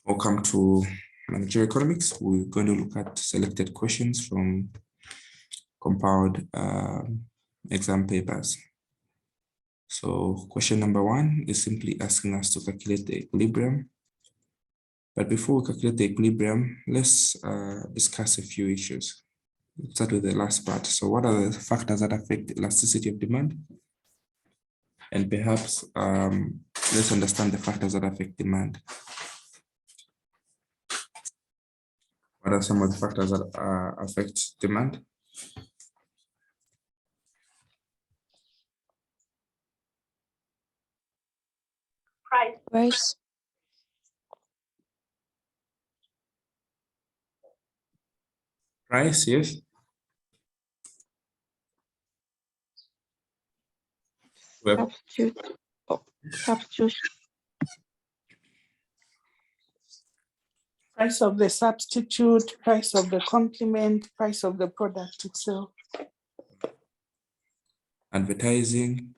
Welcome to Managerial Economics. We're going to look at selected questions from compiled exam papers. So question number 1 is simply asking us to calculate the equilibrium. But before we calculate the equilibrium, let's discuss a few issues. Let's start with the last part. So what are the factors that affect the elasticity of demand? And perhaps let's understand the factors that affect demand. What are some of the factors that affect demand? Price. Price, yes. Substitute. Substitution. Price of the substitute, price of the complement, price of the product itself. Advertising,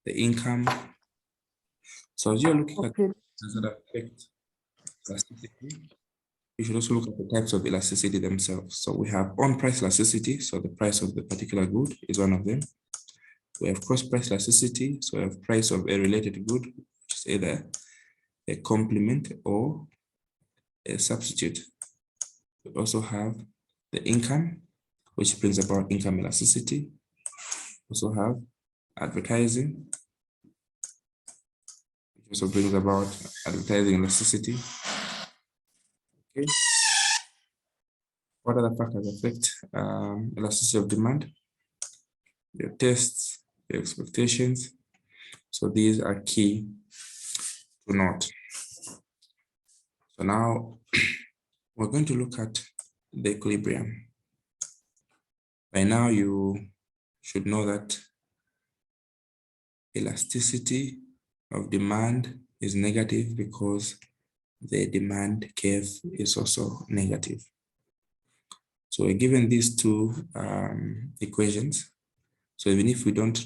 the income. So as you're looking at factors that affect elasticity, you should also look at the types of elasticity themselves. So we have on-price elasticity, so the price of the particular good is one of them. We have cross-price elasticity, so we have price of a related good, which is either a complement or a substitute. We also have the income, which brings about income elasticity. We also have advertising, which also brings about advertising elasticity. Okay. What other factors affect elasticity of demand? Your tests, your expectations. So these are key to note. So now we're going to look at the equilibrium. By now you should know that elasticity of demand is negative because the demand curve is also negative. So we're given these two equations. So even if we don't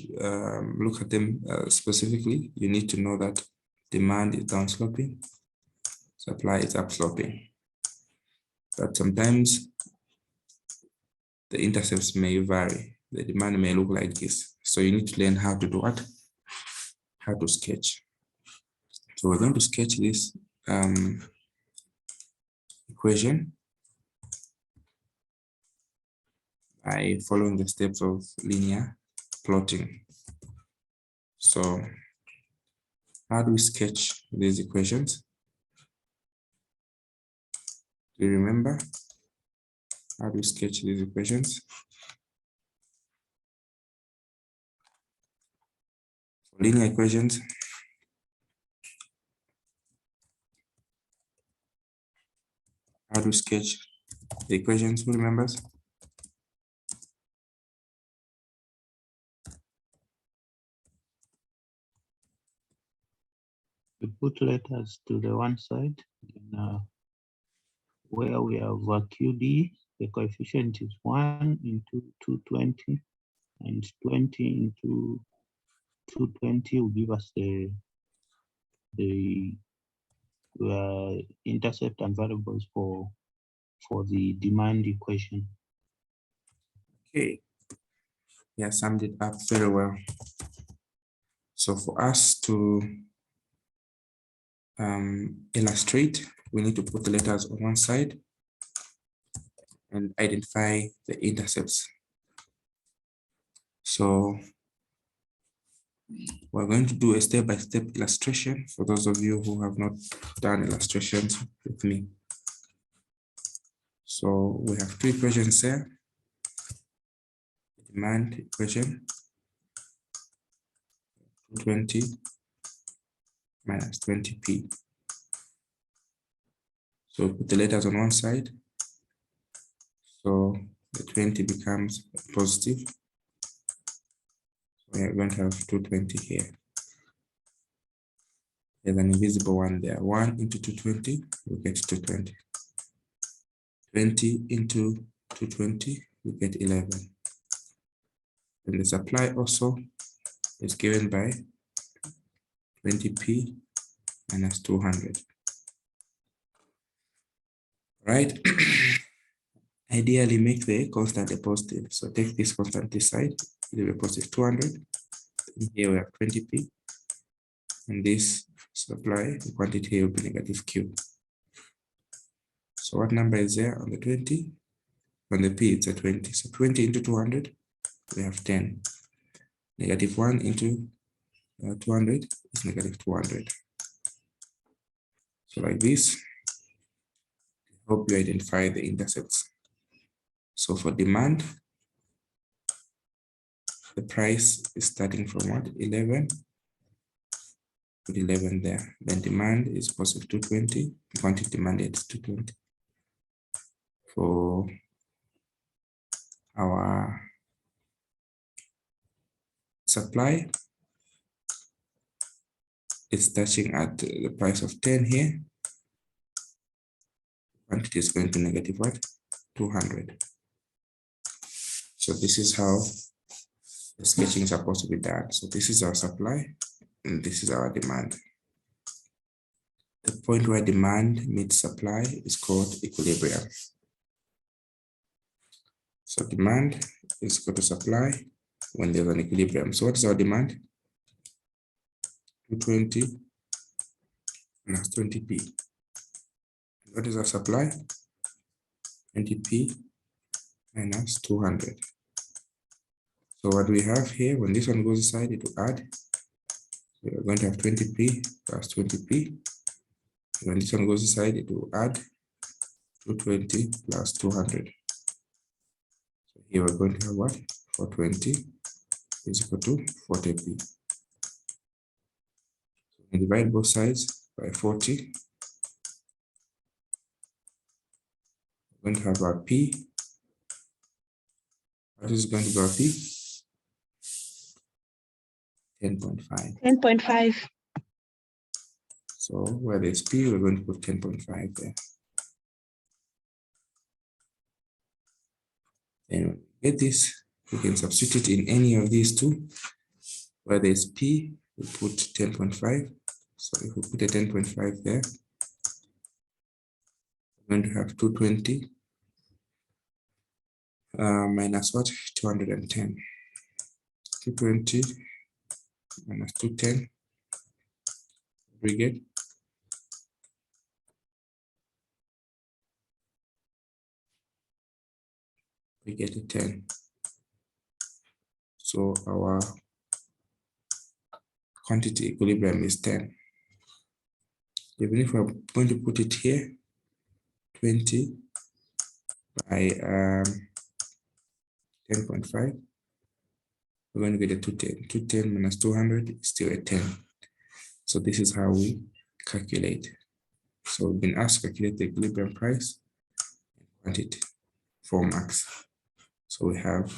look at them specifically, you need to know that demand is downsloping, supply is upsloping. But sometimes the intercepts may vary. The demand may look like this. So you need to learn how to do what? How to sketch. So we're going to sketch this equation by following the steps of linear plotting. So how do we sketch these equations? Do you remember? How do we sketch these equations? For linear equations, how do we sketch the equations? Who remembers? We put letters to the one side, and where we have QD, the coefficient is 1 into 220, and 20 into 220 will give us the intercept and variables for the demand equation. Okay, yeah, summed it up very well. So for us to illustrate, we need to put the letters on one side and identify the intercepts. So we're going to do a step-by-step illustration for those of you who have not done illustrations with me. So we have two equations here. Demand equation, 20 minus 20p. So put the letters on one side. So the 20 becomes positive. We are going to have 220 here. There's an invisible one there. 1 into 220, we get 220. 20 into 220, we get 11. And the supply also is given by 20p minus 200. right? Ideally, make the constant a positive. So take this constant this side, it will be positive 200. And here we have 20p. And this supply, the quantity here will be negative Q. So what number is there on the 20? On the P, it's a 20. So 20 into 200, we have 10. Negative 1 into 200 is negative 200. So like this, I hope you identify the intercepts. So for demand, the price is starting from what? 11. Put 11 there. Then demand is positive 220. The quantity demanded is 220. For our supply, it's touching at the price of 10 here. Quantity is going to negative what? 200. So this is how the sketching is supposed to be done. So this is our supply and this is our demand. The point where demand meets supply is called equilibrium. So demand is equal to supply when there's an equilibrium. So what is our demand? 220 minus 20p. What is our supply? 20p minus 200. So what we have here, when this one goes aside, it will add. We are going to have 20p plus 20p. When this one goes aside, it will add 220 plus 200. So here we're going to have what? 420 is equal to 40p. So we divide both sides by 40. We're going to have our p. What is going to be our p? 10.5. 10.5. So where there's p, we're going to put 10.5 there. And when we get this, we can substitute in any of these two. Where there's p, we put 10.5. So if we put a 10.5 there, we're going to have 220 minus what? 210. 220 minus 210. We get a 10. So our quantity equilibrium is 10. Even if we're going to put it here, 20 by 10.5, we're going to get a 210. 210 minus 200 is still a 10. So this is how we calculate. So we've been asked to calculate the equilibrium price and quantity for max. So we have,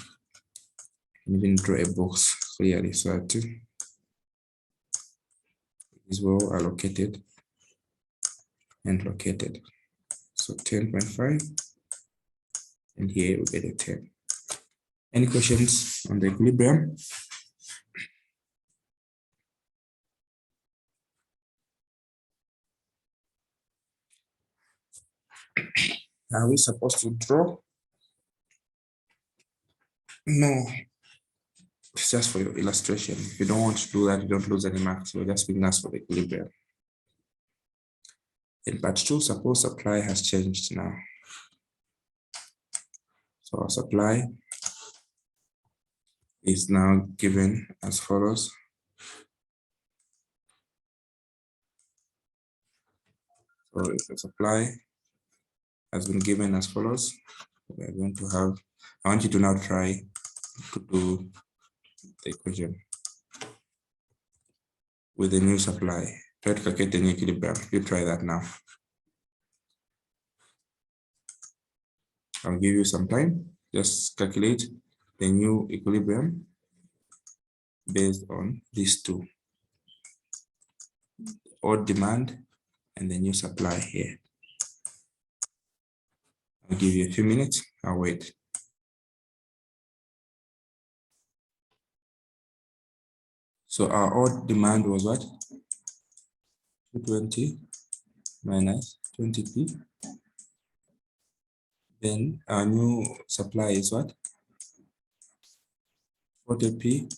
and even draw a box clearly so that it is well allocated and located. So 10.5, and here we get a 10. Any questions on the equilibrium? Are we supposed to draw? No, it's just for your illustration. If you don't want to do that, you don't lose any marks. We're just being asked for the equilibrium. In part 2, suppose supply has changed now. So our supply is now given as follows. So if the supply has been given as follows, we are going to have, I want you to now try to do the equation with the new supply. Try to calculate the new equilibrium. You try that now. I'll give you some time. Just calculate the new equilibrium based on these two. Odd demand and the new supply here. I'll give you a few minutes. I'll wait. So our odd demand was what? 220 minus 20p Then our new supply is what? 40p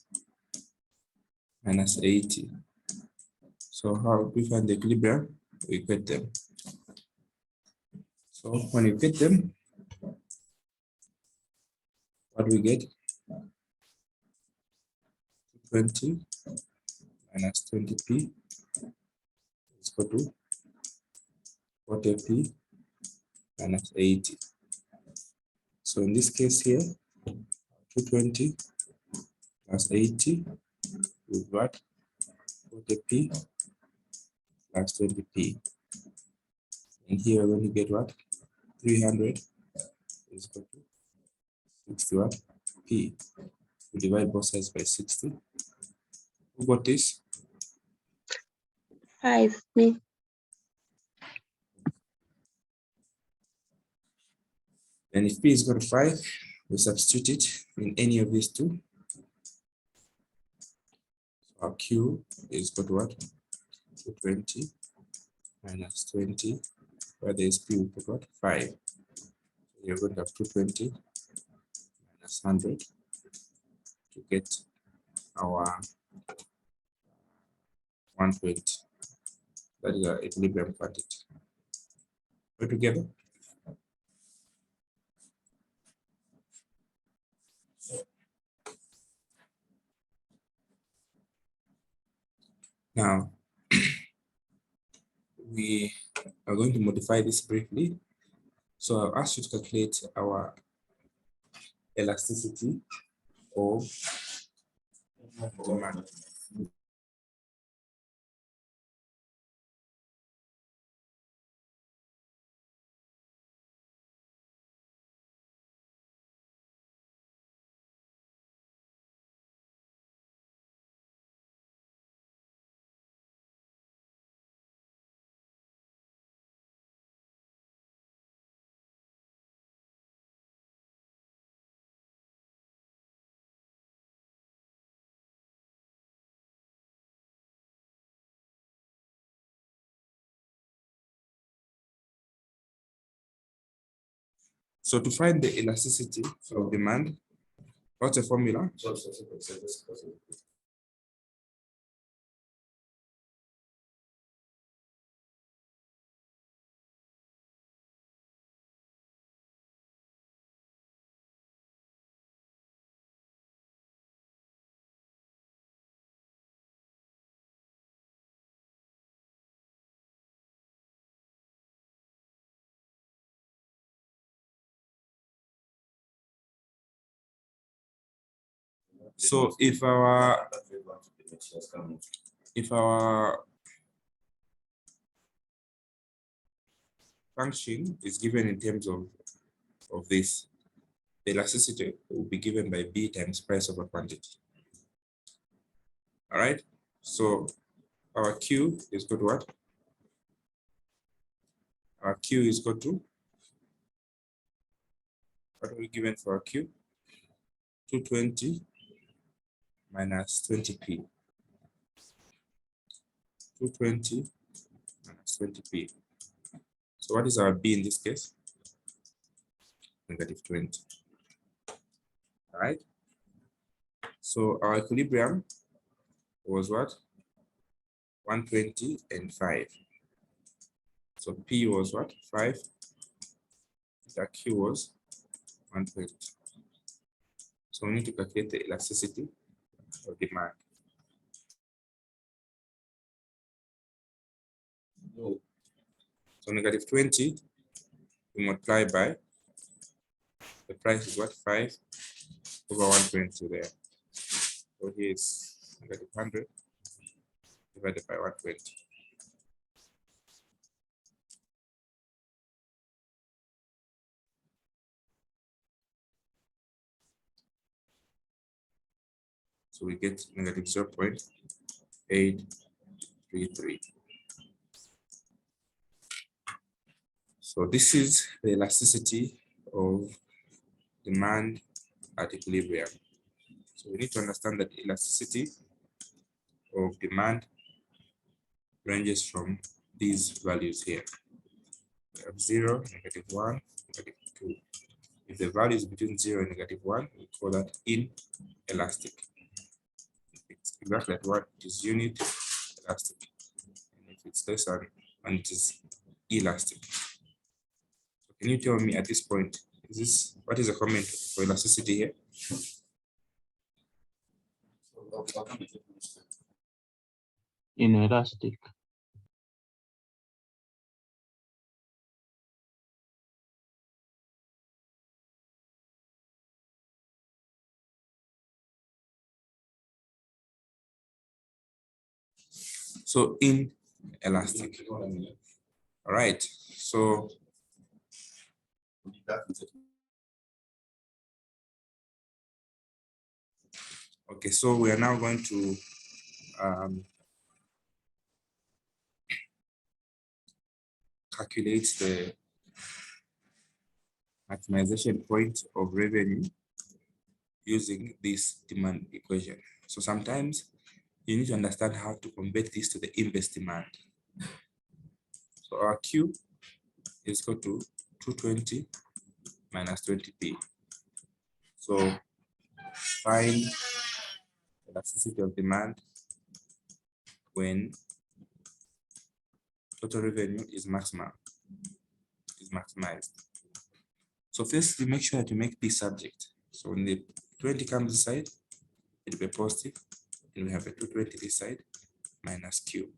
minus 80. So how do we find the equilibrium? We equate them. So when you equate them, what do we get? 20 minus 20p is equal to 40p minus 80. So in this case here, 220 plus 80 is what? 40p plus 20p. And here we're going to get what? 300 is equal to 60 what? P. We divide both sides by 60. Who got this? 5 me. And if P is equal to 5, we substitute it in any of these two. So our Q is equal to what? 220 minus 20, where there is P, we put what? 5. So you're going to have 220 minus 100 to get our 120. That is our equilibrium quantity. Put together. Now, we are going to modify this briefly. So I'll ask you to calculate our elasticity of demand. So to find the elasticity of demand, what's the formula? So if our function is given in terms of this, the elasticity will be given by B times price over quantity. All right. So our Q is equal to what? Our Q is equal to, what are we given for our Q? 220 minus 20p. 220 minus 20p. So what is our B in this case? Negative 20. All right. So our equilibrium was what? 120 and 5. So P was what? 5. The Q was 120. So we need to calculate the elasticity of demand. So negative 20, we multiply by the price is what? 5 over 120 there. So here is negative 100 divided by 120. So we get negative 0.833. So this is the elasticity of demand at equilibrium. So we need to understand that elasticity of demand ranges from these values here. We have 0, -1, -2. If the value is between 0 and -1, we call that inelastic. It's exactly at what is unit elastic. And if it's less than, and it is elastic. So can you tell me at this point, what is the comment for elasticity here? Inelastic. So inelastic. All right. So okay, so we are now going to calculate the maximization point of revenue using this demand equation. So sometimes you need to understand how to convert this to the inverse demand. So our Q is equal to 220 minus 20p. So find elasticity of demand when total revenue is maximized. So first, we make sure that you make P subject. So when the 20 comes inside, it will be positive, and we have a 220 this side minus Q.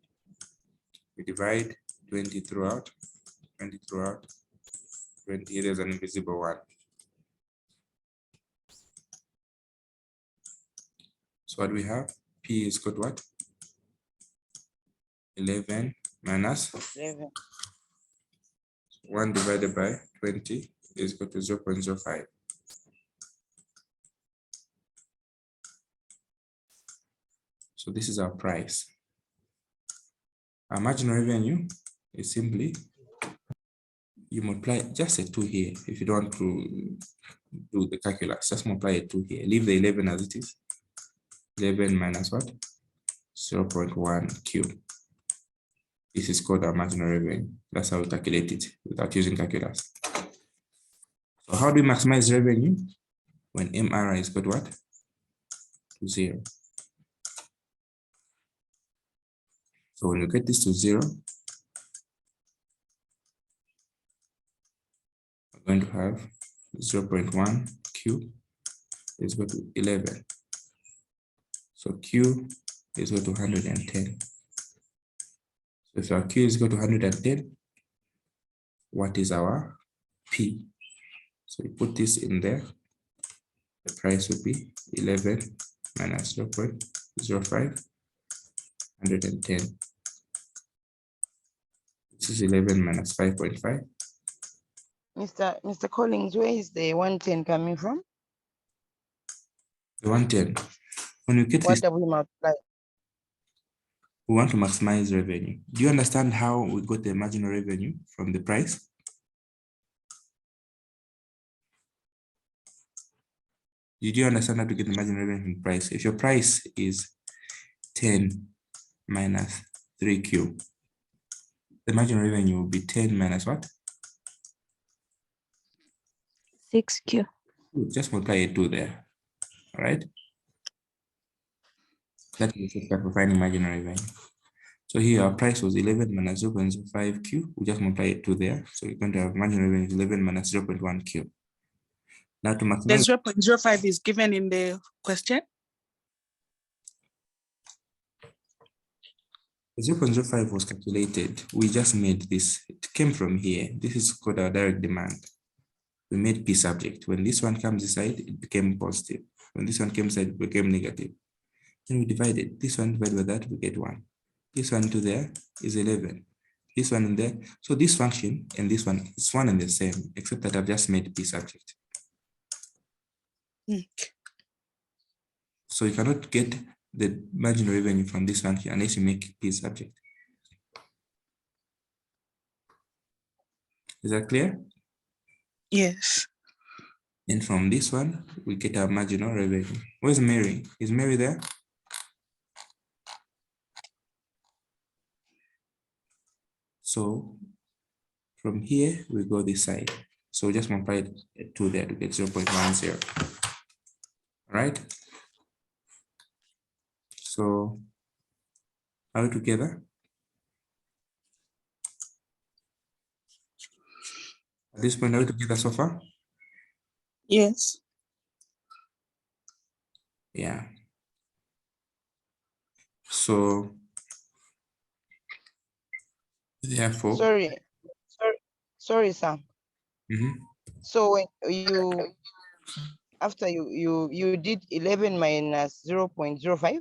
We divide 20 throughout, 20 throughout, 20, there's an invisible one. So what we have, P is equal to what? 11 minus 11. 1 divided by 20 is equal to 0.05. So this is our price. Our marginal revenue is simply, you multiply just a 2 here. If you don't want to do the calculus, just multiply a 2 here. Leave the 11 as it is. 11 minus what? 0.1 Q. This is called our marginal revenue. That's how we calculate it without using calculus. So how do we maximize revenue? When MRI is equal to what? To 0. So when you get this to 0, we're going to have 0.1 Q is equal to 11. So Q is equal to 110. So if our Q is equal to 110, what is our P? So we put this in there. The price would be 11 minus 0.05, 110. This is 11 minus 5.5. Mr. Collins, where is the 110 coming from? The 110. When you get this, What do we multiply? we want to maximize revenue. Do you understand how we got the marginal revenue from the price? Did you understand how to get the marginal revenue from the price? If your price is 10 minus 3Q, the marginal revenue will be 10 minus what? 6Q. Just multiply a 2 there. All right. That is the shortcut for finding marginal revenue. So here our price was 11 minus 0.05Q. We just multiply it 2 there. So we're going to have marginal revenue is 11 minus 0.1Q. Now to The maximize 0.05 is given in the question. the 0.05 was calculated. We just made this. It came from here. This is called our direct demand. We made P subject. When this one comes inside, it became positive. When this one came inside, it became negative. Then we divided. This one divided by that, we get 1. This one to there is 11. This one in there. So this function and this one is one and the same, except that I've just made P subject. So you cannot get the marginal revenue from this function unless you make P subject. Is that clear? Yes. And from this one, we get our marginal revenue. Where's Mary? Is Mary there? So From here, we go this side. So just multiply 2 there to get 0.10. All right. So are we together? At this point, are we together so far? Yes. Yeah. So therefore, Sorry, sir. mhm, So when you after you did 11 minus 0.05,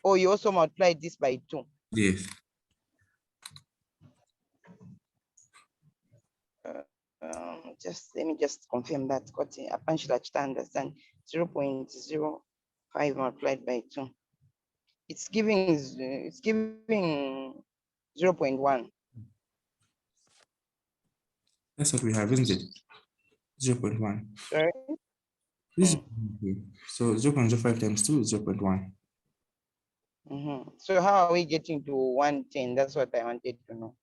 or you also multiplied this by 2. yes. Just let me just confirm that. Got a punch that to understand 0.05 multiplied by 2. It's giving 0.1. That's what we have, isn't it? 0.1. Sorry. This is so 0.05 times 2 is 0.1. So how are we getting to 110? That's what I wanted to know.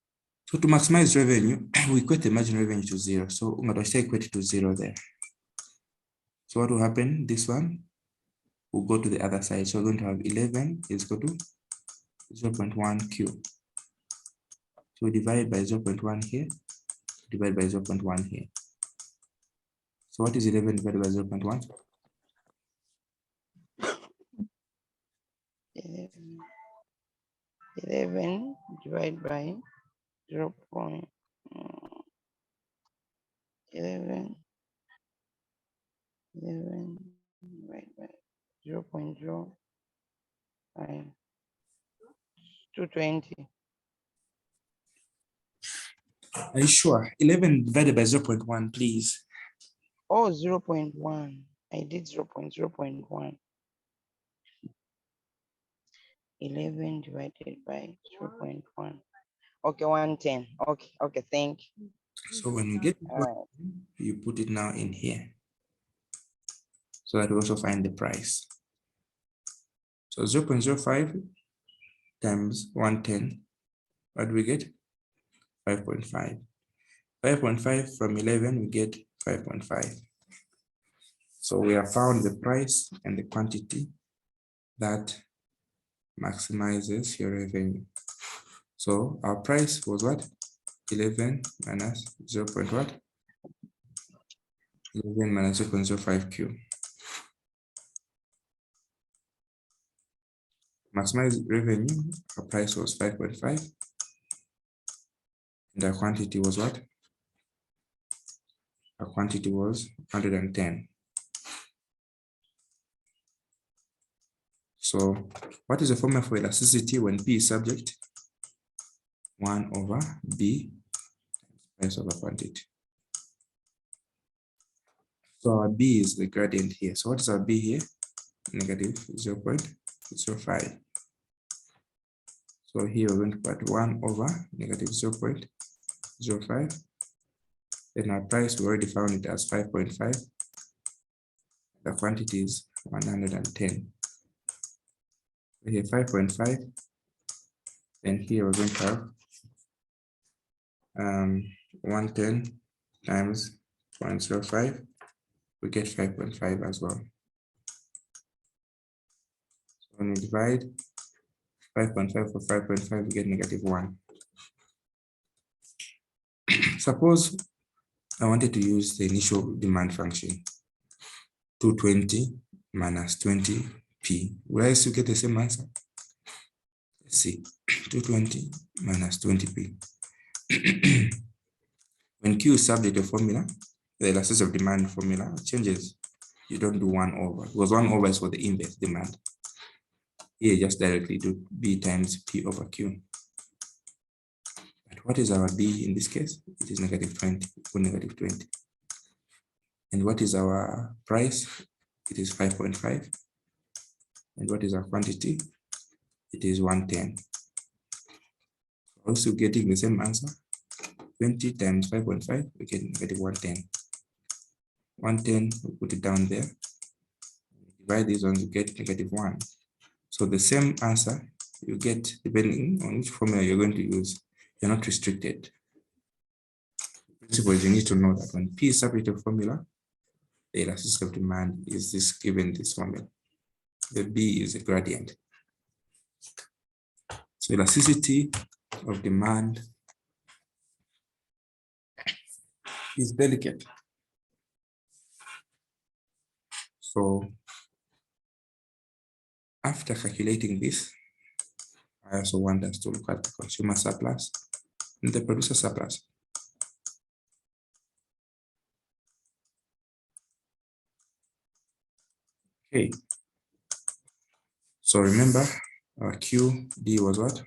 So to maximize revenue, we equate the margin revenue to 0. So ungatosha equate to 0 there. So what will happen? This one will go to the other side. So we're going to have 11 is equal to 0.1 Q. So we divide by 0.1 here, divide by 0.1 here. So what is 11 divided by 0.1? 11 divided by 0.11 divided by 0.05 220. Are you sure? 11 divided by 0.1, please. Oh, 0.1. I did 0.1. 11 divided by 0.1. Okay, 110. Okay, thank you. So when you get All right. you put it now in here. So that we also find the price. So 0.05 times 110, what do we get? 5.5. 5.5 from 11, we get 5.5. So we have found the price and the quantity that maximizes your revenue. So our price was what? 11 minus 0. What? 11 minus 0.05 Q. Maximize revenue, our price was 5.5. And our quantity was what? Our quantity was 110. So what is the formula for elasticity when P is subject? 1 over B price over quantity. So our B is the gradient here. So what is our B here? Negative 0.05. So here we're going to put 1 over negative 0.05. Then our price, we already found it as 5.5. The quantity is 110. So here 5.5. Then here we're going to have 110 times 0.05. We get 5.5 as well. So when we divide 5.5 for 5.5, we get negative 1. Suppose I wanted to use the initial demand function, 220 minus 20p. Will I still get the same answer? Let's see, 220 minus 20p. When Q is subject to formula, the elasticity of demand formula changes. You don't do 1 over, because 1 over is for the inverse demand. Here, just directly do B times P over Q. But what is our B in this case? It is negative 20, or negative 20. And what is our price? It is 5.5. And what is our quantity? It is 110. Also getting the same answer. 20 times 5.5, we get negative 110. 110, we put it down there. Divide these ones, you get negative 1. So the same answer you get depending on which formula you're going to use. You're not restricted. principle is you need to know that when P is separative formula, the elasticity of demand is this given this formula. The B is a gradient. So elasticity of demand is delicate. So after calculating this, I also want us to look at the consumer surplus and the producer surplus. Okay. So remember our QD was what?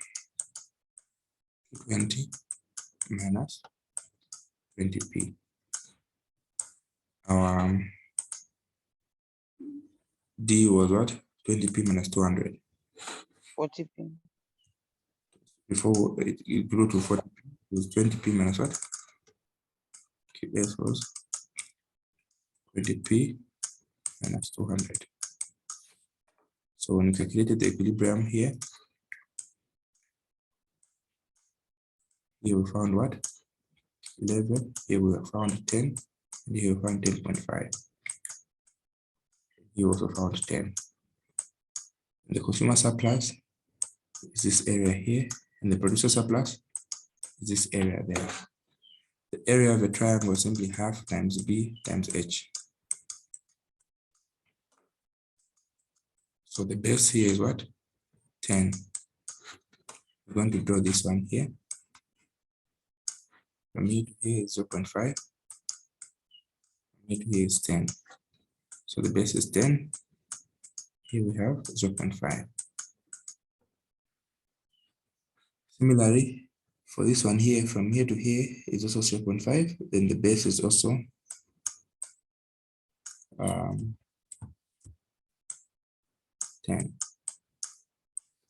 20 minus 20p. Our D was what? 20p minus 200. 40p. Before it grew to 40p, it was 20p minus what? QS was 20p minus 200. So when we calculated the equilibrium here we found what? 11, here we found 10, and here we found 10.5. Here also found 10. The consumer surplus is this area here, and the producer surplus is this area there. The area of the triangle is simply half times B times H. So the base here is what? 10. We're going to draw this one here. From here to here is 0.5. From here to here is 10. So the base is 10. Here we have 0.5. Similarly, for this one here, from here to here is also 0.5. Then the base is also 10.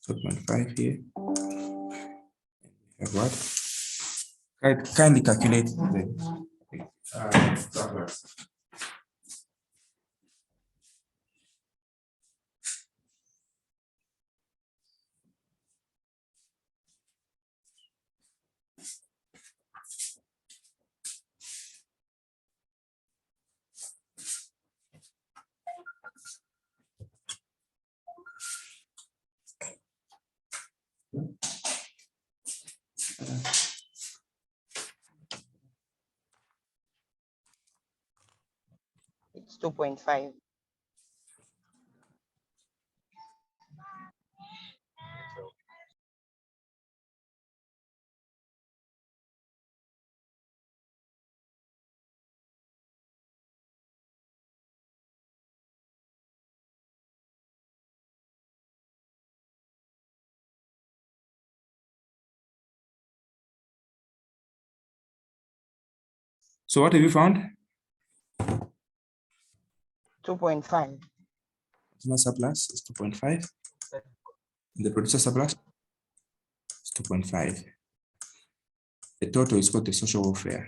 0.5 here. We have what? Kindly calculate the surplus. It's 2.5. So what have you found? 2.5. Consumer surplus is 2.5. The producer surplus is 2.5. The total is called the social welfare.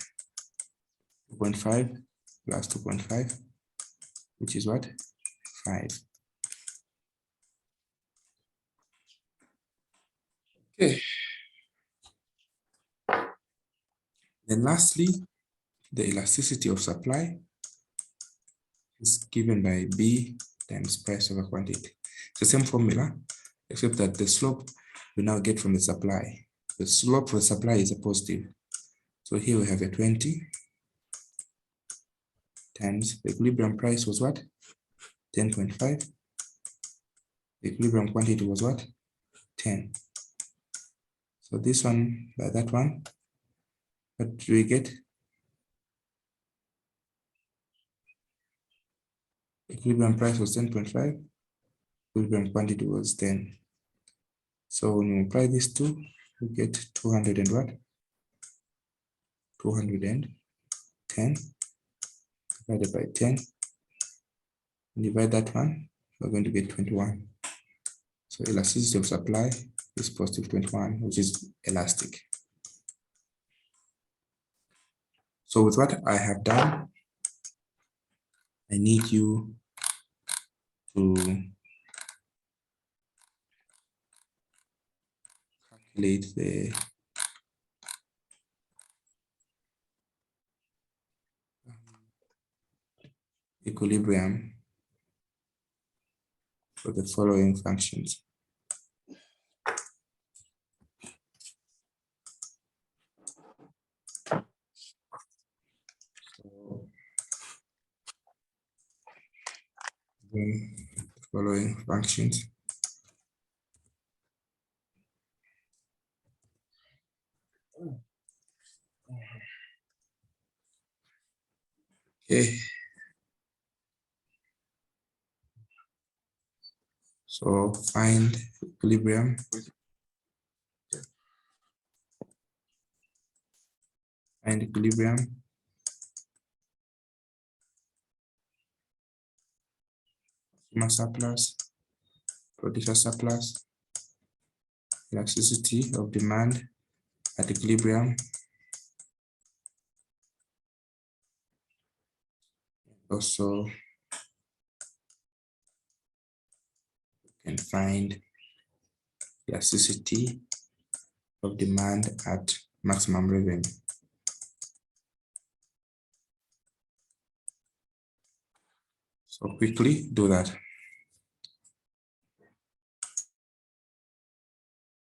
2.5 plus 2.5, which is what? 5. Okay. Then lastly, the elasticity of supply is given by B times price over quantity. It's the same formula, except that the slope we now get from the supply. The slope for the supply is a positive. So here we have a 20 times the equilibrium price was what? 10.5. The equilibrium quantity was what? 10. So this one by that one, what do we get? Equilibrium price was 10.5. Equilibrium quantity was 10. So when you apply these two, you get 200 and what? 210 divided by 10. And divide that one, we're going to get 21. So elasticity of supply is positive 21, which is elastic. So with what I have done, I need you to calculate the equilibrium for the following functions. So, then the following functions. Okay. So find equilibrium. Find equilibrium. Consumer surplus, producer surplus, elasticity of demand at equilibrium. Also, you can find elasticity of demand at maximum revenue. So quickly do that.